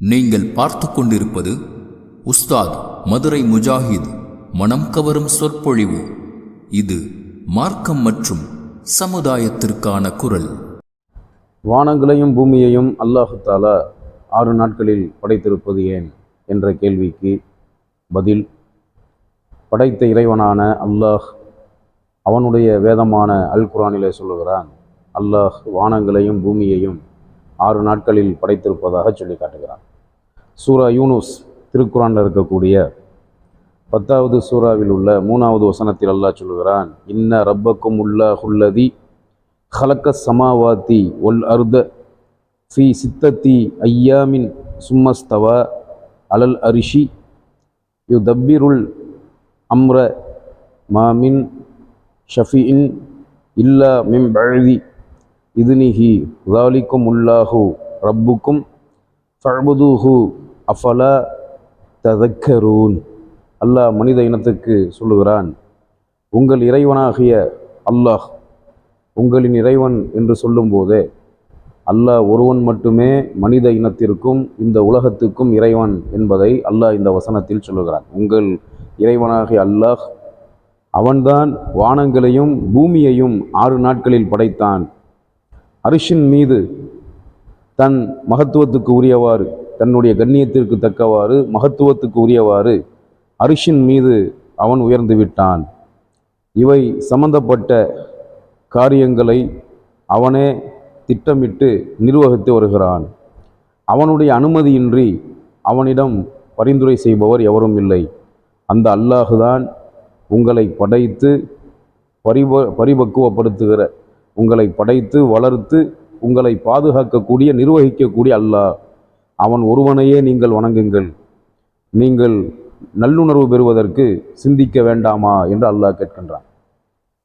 நீங்கள் பார்த்து கொண்டிருப்பது உஸ்தாத் மதுரை முஜாஹித் மனம் கவரும் சொற்பொழிவு. இது மார்க்கம் மற்றும் சமுதாயத்திற்கான குரல். வானங்களையும் பூமியையும் அல்லாஹு தஆலா 6 நாட்களில் படைத்திருப்பது ஏன் என்ற கேள்விக்கு பதில், படைத்த இறைவனான அல்லாஹ் அவனுடைய வேதமான அல் குர்ஆனிலே சொல்லுகிறான். அல்லாஹ் வானங்களையும் பூமியையும் 6 நாட்களில் படைத்திருப்பதாக சொல்லி காட்டுகிறான். சூரா யூனுஸ் திருக்குர்ஆனில் இருக்கக்கூடிய 10வது சூறாவில் உள்ள 3வது வசனத்தில் அல்லாஹ் சொல்லுகிறான், இன்ன ரப்பக்கும் உல்லாஹுல்லதி ஹலக்க சமாவாத்தி ஒல் அர்த ஃபி சித்தத்தி ஐயாமின் சும்மஸ்தவா அலல் அரிஷி யுதப்பிருல் அம்ர மாமின் ஷஃபிஇன் இல்லா மிம் பஅதி இதுனிஹி ஸாலிக்கும் உல்லாஹு ரப்புக்கும் ஃபஅபுதுஹு அஃபலா ததக்கரூன். அல்லாஹ் மனித இனத்துக்கு சொல்லுகிறான், உங்கள் இறைவனாகிய அல்லாஹ், உங்களின் இறைவன் என்று சொல்லும்போதே அல்லாஹ் ஒருவன் மட்டுமே மனித இனத்திற்கும் இந்த உலகத்துக்கும் இறைவன் என்பதை அல்லாஹ் இந்த வசனத்தில் சொல்லுகிறான். உங்கள் இறைவனாகிய அல்லாஹ் அவன்தான் வானங்களையும் பூமியையும் 6 நாட்களில் படைத்தான். அரிஷின் மீது தன் மகத்துவத்துக்கு உரியவாறு, தன்னுடைய கண்ணியத்திற்கு தக்கவாறு, மகத்துவத்துக்கு உரியவாறு அரிஷின் மீது அவன் உயர்ந்து விட்டான். இவை சம்பந்தப்பட்ட காரியங்களை அவனே திட்டமிட்டு நிர்வகித்து வருகிறான். அவனுடைய அனுமதியின்றி அவனிடம் பரிந்துரை செய்பவர் எவரும் இல்லை. அந்த அல்லாஹுதான் உங்களை படைத்து பரிபக்குவப்படுத்துகிற, உங்களை படைத்து வளர்த்து உங்களை பாதுகாக்கக்கூடிய, நிர்வகிக்கக்கூடிய அல்லாஹ். அவன் ஒருவனையே நீங்கள் வணங்குங்கள், நீங்கள் நல்லுணர்வு பெறுவதற்கு சிந்திக்க வேண்டாமா என்று அல்லாஹ் கேட்கின்றான்.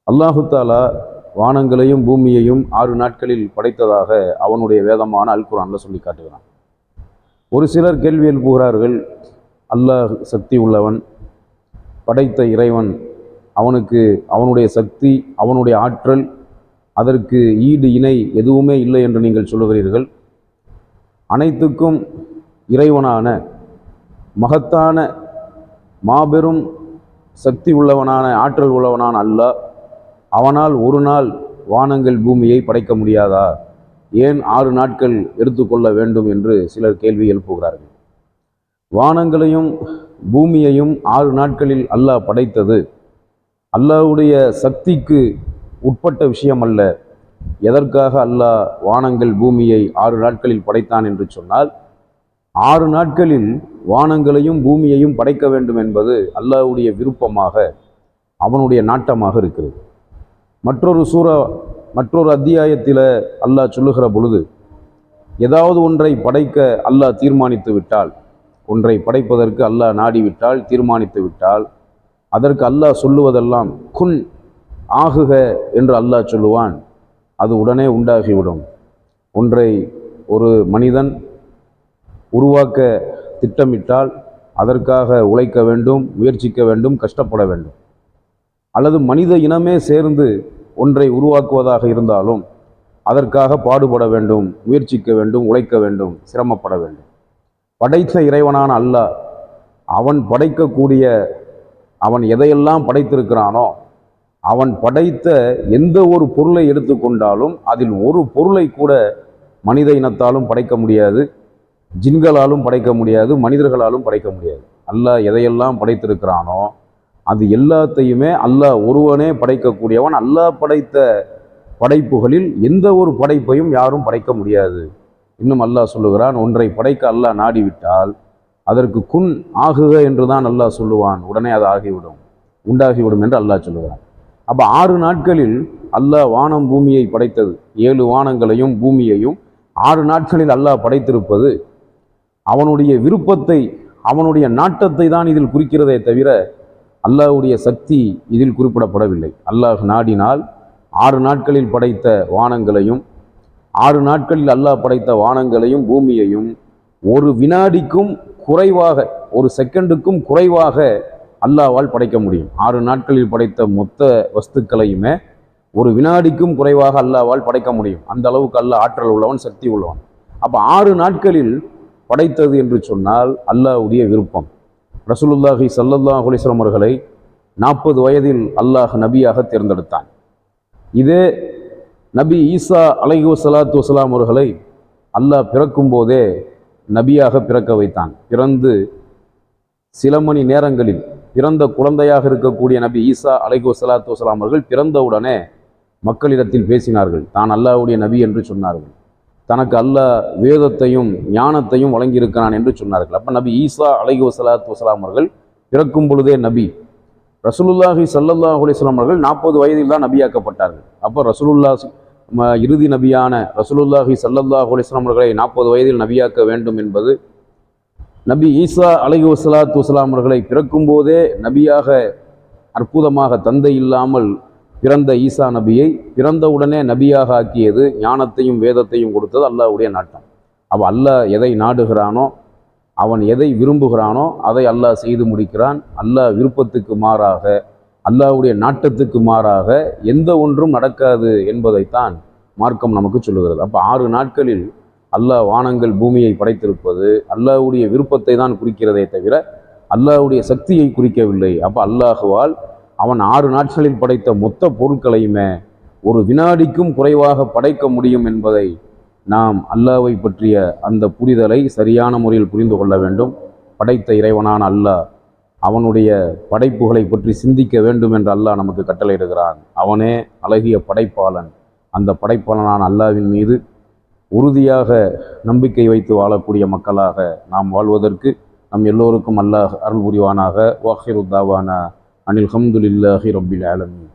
அல்லாஹு தஆலா வானங்களையும் பூமியையும் 6 நாட்களில் படைத்ததாக அவனுடைய வேதமான அல் குர்ஆனில் சொல்லி காட்டுகிறான். ஒரு சிலர் கேள்வி எழுப்புகிறார்கள், அல்லாஹ் சக்தி உள்ளவன், படைத்த இறைவன், அவனுக்கு அவனுடைய சக்தி, அவனுடைய ஆற்றல், அதற்கு ஈடு இணை எதுவுமே இல்லை என்று நீங்கள் சொல்லுகிறீர்கள். அனைத்துக்கும் இறைவனான மகத்தான மாபெரும் சக்தி உள்ளவனான ஆற்றல் உள்ளவனான அல்லாஹ், அவனால் ஒரு நாள் வானங்கள் பூமியை படைக்க முடியாதா? ஏன் 6 நாட்கள் எடுத்துக்கொள்ள வேண்டும் என்று சிலர் கேள்வி எழுப்புகிறார்கள். வானங்களையும் பூமியையும் 6 நாட்களில் அல்லாஹ் படைத்தது அல்லாஹ்வுடைய சக்திக்கு உட்பட்ட விஷயம் அல்ல. எதற்காக அல்லாஹ் வானங்கள் பூமியை 6 நாட்களில் படைத்தான் என்று சொன்னால், 6 நாட்களில் வானங்களையும் பூமியையும் படைக்க வேண்டும் என்பது அல்லாஹ்வுடைய விருப்பமாக, அவனுடைய நாட்டமாக இருக்கிறது. மற்றொரு அத்தியாயத்தில் அல்லாஹ் சொல்லுகிற பொழுது, ஏதாவது ஒன்றை படைக்க அல்லாஹ் தீர்மானித்து விட்டால், ஒன்றை படைப்பதற்கு அல்லாஹ் நாடிவிட்டால், தீர்மானித்து விட்டால், அதற்கு அல்லாஹ் சொல்லுவதெல்லாம் குன் ஆகுக என்று அல்லாஹ் சொல்லுவான். அது உடனே உண்டாகிவிடும். ஒன்றை ஒரு மனிதன் உருவாக்க திட்டமிட்டால் அதற்காக உழைக்க வேண்டும், முயற்சிக்க வேண்டும், கஷ்டப்பட வேண்டும். அல்லது மனித இனமே சேர்ந்து ஒன்றை உருவாக்குவதாக இருந்தாலும் அதற்காக பாடுபட வேண்டும், முயற்சிக்க வேண்டும், உழைக்க வேண்டும், சிரமப்பட வேண்டும். படைத்த இறைவனான அல்லாஹ், அவன் படைக்கக்கூடிய, அவன் எதையெல்லாம் படைத்திருக்கிறானோ, அவன் படைத்த எந்த ஒரு பொருளை எடுத்துக்கொண்டாலும் அதில் ஒரு பொருளை கூட மனித இனத்தாலும் படைக்க முடியாது, ஜின்களாலும் படைக்க முடியாது, மனிதர்களாலும் படைக்க முடியாது. அல்லாஹ் எதையெல்லாம் படைத்திருக்கிறானோ அது எல்லாத்தையுமே அல்லாஹ் ஒருவனே படைக்கக்கூடியவன். அல்லாஹ் படைத்த படைப்புகளில் எந்த ஒரு படைப்பையும் யாரும் படைக்க முடியாது. இன்னும் அல்லாஹ் சொல்லுகிறான், ஒன்றை படைக்க அல்லாஹ் நாடிவிட்டால் அதற்கு குன் ஆகுக என்று தான் அல்லாஹ் சொல்லுவான். உடனே அது ஆகிவிடும், உண்டாகிவிடும் என்று அல்லாஹ் சொல்லுகிறான். அப்போ 6 நாட்களில் அல்லாஹ் வானம் பூமியை படைத்தது, 7 வானங்களையும் பூமியையும் 6 நாட்களில் அல்லாஹ் படைத்திருப்பது அவனுடைய விருப்பத்தை, அவனுடைய நாட்டத்தை தான் இதில் குறிக்கிறதே தவிர அல்லாஹ்வுடைய சக்தி இதில் குறிப்பிடப்படவில்லை. அல்லாஹ் நாடினால் 6 நாட்களில் படைத்த வானங்களையும், 6 நாட்களில் அல்லாஹ் படைத்த வானங்களையும் பூமியையும் ஒரு வினாடிக்கும் குறைவாக, ஒரு செகண்டுக்கும் குறைவாக அல்லாஹ்வால் படைக்க முடியும். 6 நாட்களில் படைத்த மொத்த வஸ்துக்களையுமே ஒரு வினாடிக்கும் குறைவாக அல்லாஹ்வால் படைக்க முடியும். அந்த அளவுக்கு அல்லாஹ் ஆற்றல் உள்ளவன், சக்தி உள்ளவன். அப்போ 6 நாட்களில் படைத்தது என்று சொன்னால் அல்லாஹ்வுடைய விருப்பம். ரசூலுல்லாஹி ஸல்லல்லாஹு அலைஹி வஸல்லம் அவர்களை 40 வயதில் அல்லாஹ் நபியாக தேர்ந்தெடுத்தான். இதே நபி ஈசா அலைஹி ஸலாத்து வஸலாம் அவர்களை அல்லாஹ் பிறக்கும் போதே நபியாக பிறக்க வைத்தான். பிறந்து சில மணி நேரங்களில் பிறந்த குழந்தையாக இருக்கக்கூடிய நபி ஈசா அலைஹி ஸலாத்து வஸலாம் அவர்கள் பிறந்தவுடனே மக்களிடத்தில் பேசினார்கள். தான் அல்லாஹ்வுடைய நபி என்று சொன்னார்கள். தனக்கு அல்லாஹ் வேதத்தையும் ஞானத்தையும் வழங்கியிருக்கிறான் என்று சொன்னார்கள். அப்போ நபி ஈசா அலைஹி ஸலாத்து வஸலாம் அவர்கள் பிறக்கும் பொழுதே நபி. ரசூலுல்லாஹி ஸல்லல்லாஹு அலைஹி வஸல்லம் அவர்கள் 40 வயதில் தான் நபியாக்கப்பட்டார்கள். அப்போ இறுதி நபியான ரசூலுல்லாஹி ஸல்லல்லாஹு அலைஹி வஸல்லம் அவர்களை 40 வயதில் நபியாக்க வேண்டும் என்பது, நபி ஈசா அலைஹி ஸலாத்து வஸலாம் அவர்களை பிறக்கும் போதே நபியாக அற்புதமாக தந்தை இல்லாமல் பிறந்த ஈசா நபியை பிறந்தவுடனே நபியாக ஆக்கியது, ஞானத்தையும் வேதத்தையும் கொடுத்தது அல்லாஹ்வுடைய நாட்டம். அவன் அல்லாஹ் எதை நாடுகிறானோ, அவன் எதை விரும்புகிறானோ அதை அல்லாஹ் செய்து முடிக்கிறான். அல்லாஹ் விருப்பத்துக்கு மாறாக, அல்லாஹ்வுடைய நாட்டத்துக்கு மாறாக எந்த ஒன்றும் நடக்காது என்பதைத்தான் மார்க்கம் நமக்கு சொல்லுகிறது. அப்போ 6 நாட்களில் அல்லாஹ் வானங்கள் பூமியை படைத்திருப்பது அல்லாஹ்வுடைய விருப்பத்தை தான் குறிக்கிறதே தவிர அல்லாஹ்வுடைய சக்தியை குறிக்கவில்லை. அப்போ அல்லாஹுவால் அவன் 6 நாட்களில் படைத்த மொத்த பொருட்களையுமே ஒரு வினாடிக்கும் குறைவாக படைக்க முடியும் என்பதை நாம் அல்லாஹ்வை பற்றிய அந்த புரிதலை சரியான முறையில் புரிந்து கொள்ள வேண்டும். படைத்த இறைவனான அல்லாஹ் அவனுடைய படைப்புகளை பற்றி சிந்திக்க வேண்டும் என்று அல்லாஹ் நமக்கு கட்டளையிடுகிறான். அவனே அழகிய படைப்பாளன். அந்த படைப்பாளனான அல்லாஹ்வின் மீது உறுதியாக நம்பிக்கை வைத்து வாழக்கூடிய மக்களாக நாம் வாழ்வதற்கு நம் எல்லோருக்கும் அல்லாஹ் அருள் புரிவானாக. வாஹிரு தாவானா அனில் ஹம்துலில்லாஹி ரப்பில் ஆலமீன்.